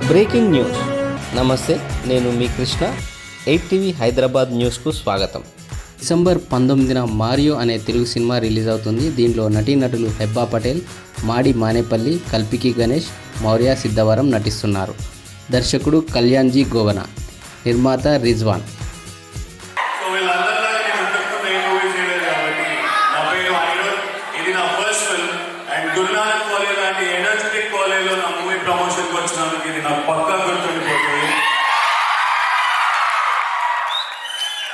Breaking news. నమస్తే, నేను మీ Krishna. 8 TV Hyderabad న్యూస్కు స్వాగతం. డిసెంబర్ 19న మారియో అనే తెలుగు సినిమా రిలీజ్ అవుతుంది. దీంట్లో నటీనటులు హెబ్బా పటేల్, మాడి మానేపల్లి, కల్పికి గణేష్, మౌర్య సిద్ధవరం నటిస్తున్నారు. దర్శకుడు కళ్యాణ్జీ గోవన, నిర్మాత రిజ్వాన్. ప్రమోషన్కి వచ్చినందుకు ఇది నాకు పక్కా గుర్తుండిపోతుంది.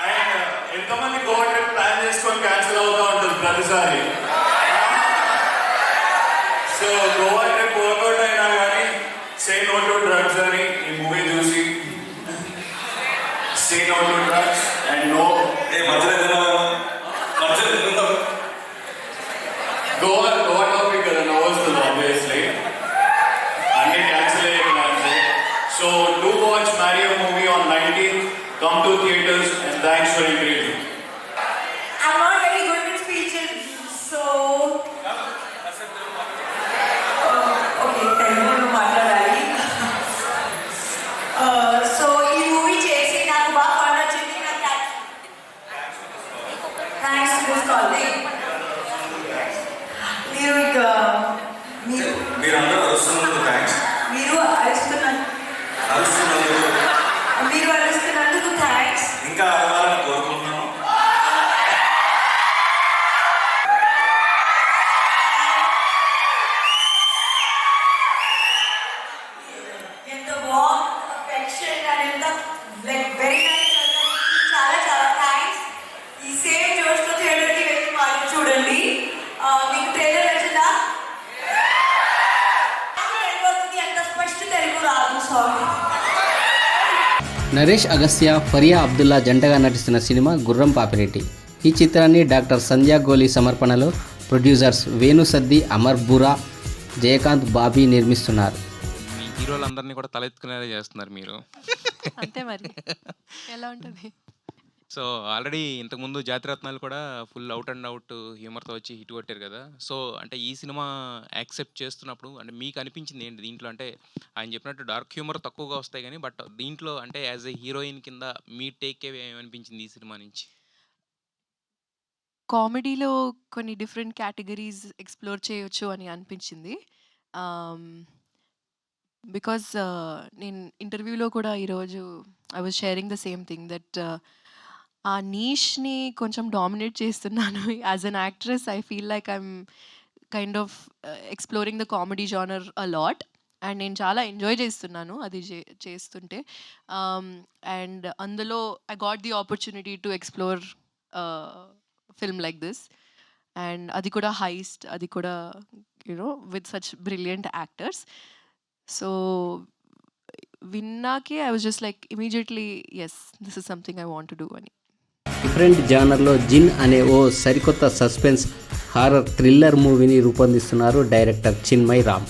అండ్ ఎంతమంది గోవా ట్రిప్ ప్లాన్ చేసుకొని క్యాన్సిల్ అవుతూ ఉంటుంది ప్రతిసారి. సో గోవా ట్రిప్ వర్కౌట్ అయినా కానీ సే నో టు డ్రగ్స్ అని ఈ మూవీ చూసి say no to drugs and no Goa topic కదా నవ్వుతుంది obviously. So do watch Mario movie on 19th. Come to theaters and thanks for encouraging. I'm not very good with speeches, so okay, Telugu మాట్లాడాలి. So ఈ movie చేసి నాకు బాగా fun వచ్చింది. Thanks to this college. మీరు అందరూ అరుస్తున్నందుకు thanks. మీరు అరుస్తున్నందుకు thanks. ఇంకా అరవాలని కోరుకుంటున్నాను. ఎంత వామ్ అఫెక్షన్ అండ్ ఎంత లైక్ వెరీ నైస్. చాలా చాలా థ్యాంక్స్. ఈ సేమ్ జోష్తో థియేటర్కి వెళ్ళి మాకు చూడండి. మీకు ట్రైలర్ నచ్చిందా? అంత స్పష్ట తెలుగు రాదు, సారీ. నరేష్ అగస్త్య, ఫరియా అబ్దుల్లా జంటగా నటిస్తున్న సినిమా గుర్రం పాపిరెడ్డి. ఈ చిత్రాన్ని డాక్టర్ సంధ్యా గోలీ సమర్పణలో ప్రొడ్యూసర్స్ వేణు సద్ది, అమర్ బురా, జయకాంత్, బాబీ నిర్మిస్తున్నారు. మీ హీరోలందరినీ కూడా తలెత్తుకునేలా చేస్తున్నారు మీరు. అంతే మరి, ఎలా ఉంటుంది. సో ఆల్రెడీ ఇంతకుముందు జాతిరత్నాలు కూడా ఫుల్ అవుట్ అండ్ అవుట్ హ్యూమర్తో వచ్చి హిట్ కొట్టారు కదా. సో అంటే ఈ సినిమా యాక్సెప్ట్ చేస్తున్నప్పుడు అంటే మీకు అనిపించింది ఏంటి దీంట్లో? అంటే ఆయన చెప్పినట్టు డార్క్ హ్యూమర్ తక్కువగా వస్తాయి కానీ బట్ దీంట్లో అంటే యాజ్ ఎ హీరోయిన్ కింద మీ టేక్ ఏమనిపించింది ఈ సినిమా నుంచి? కామెడీలో కొన్ని డిఫరెంట్ కేటగిరీస్ ఎక్స్ప్లోర్ చేయొచ్చు అని అనిపించింది. బికాజ్ నేను ఇంటర్వ్యూలో కూడా ఈరోజు I was sharing the same thing that ఆ నీష్ని కొంచెం డామినేట్ చేస్తున్నాను. As an actress I feel like I'm kind of exploring the comedy genre a lot and నేను చాలా ఎంజాయ్ చేస్తున్నాను అది చేస్తుంటే. అండ్ అందులో I got the opportunity to explore film like this and అది కూడా హైస్ట్, అది కూడా you know with such brilliant actors. So విన్నాకే I was just like immediately yes, this is something I want to do అని. Different జానర్లో జిన్ అనే ఓ సరికొత్త suspense horror thriller మూవీని రూపొందిస్తున్నారు director Chinmay Ram.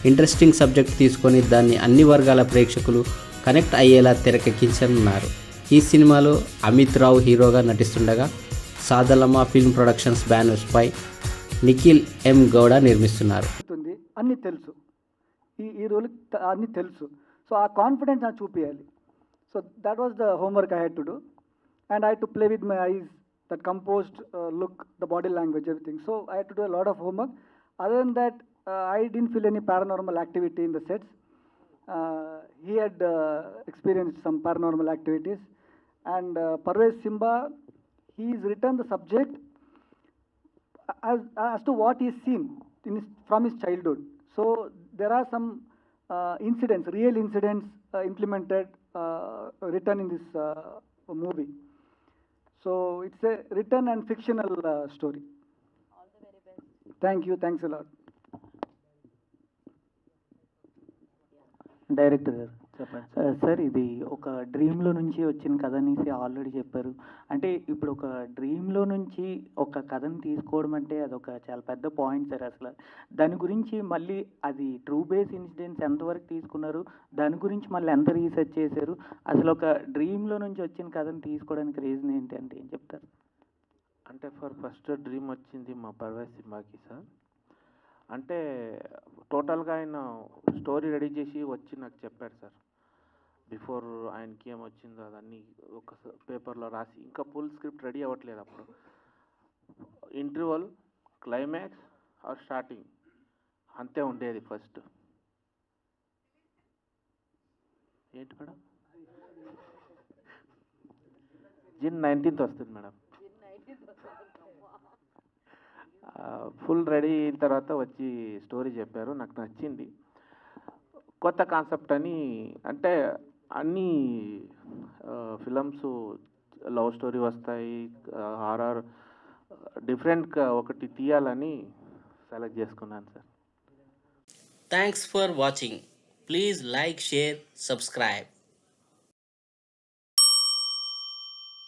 Interesting subject తీసుకొని దాన్ని అన్ని వర్గాల ప్రేక్షకులు కనెక్ట్ అయ్యేలా తెరకెక్కించనున్నారు. ఈ సినిమాలో అమిత్ రావు హీరోగా నటిస్తుండగా సాదలమా ఫిల్మ్ ప్రొడక్షన్స్ బ్యానర్స్పై నిఖిల్ ఎం గౌడ నిర్మిస్తున్నారు. అన్నీ తెలుసు, ఈ రోల్ అన్నీ తెలుసు. సో ఆ కాన్ఫిడెన్స్ నాకు చూపించాలి. So that was the homework I had to do and I had to play with my eyes, that composed look, the body language, everything. So I had to do a lot of homework. Other than that, I didn't feel any paranormal activity in the sets. He had experienced some paranormal activities. And Parvez Simba, he's written the subject as to what he's seen from his childhood. So there are some incidents, real incidents implemented, written in this movie. So it's a written and fictional story. All the very best. Thank you. Thanks a lot. Director గారు చెప్పండి. Sir, ఇది ఒక డ్రీమ్లో నుంచి వచ్చిన కథ అనేసి already చెప్పారు. అంటే ఇప్పుడు ఒక డ్రీమ్లో నుంచి ఒక కథను తీసుకోవడం అంటే అదొక చాలా పెద్ద పాయింట్ సార్. అసలు దాని గురించి మళ్ళీ అది ట్రూ బేస్ ఇన్సిడెంట్స్ ఎంతవరకు తీసుకున్నారు, దాని గురించి మళ్ళీ ఎంత రీసెర్చ్ చేశారు, అసలు ఒక డ్రీమ్లో నుంచి వచ్చిన కథను తీసుకోవడానికి రీజన్ ఏంటి అంటే ఏం చెప్తారు? అంటే ఫస్ట్ డ్రీమ్ వచ్చింది మా పర్వేజ్ సింబాకి సార్. అంటే టోటల్గా ఆయన స్టోరీ రెడీ చేసి వచ్చి నాకు చెప్పాడు సార్. బిఫోర్ ఆయనకి ఏమొచ్చిందో అదన్నీ ఒక పేపర్లో రాసి, ఇంకా ఫుల్ స్క్రిప్ట్ రెడీ అవ్వట్లేదు అప్పుడు. ఇంటర్వల్, క్లైమాక్స్ ఆర్ స్టార్టింగ్ అంతే ఉండేది ఫస్ట్. ఏంటి మేడం? జిన్ 19th వస్తుంది మేడం. ఫుల్ రెడీ అయిన తర్వాత వచ్చి స్టోరీ చెప్పారు, నాకు నచ్చింది. కొత్త కాన్సెప్ట్ అని, అంటే అన్ని ఫిలమ్స్ లవ్ స్టోరీ వస్తాయి, హారర్, డిఫరెంట్గా ఒకటి తీయాలని సెలెక్ట్ చేసుకున్నాను sir. Thanks for watching. Please like, share, subscribe.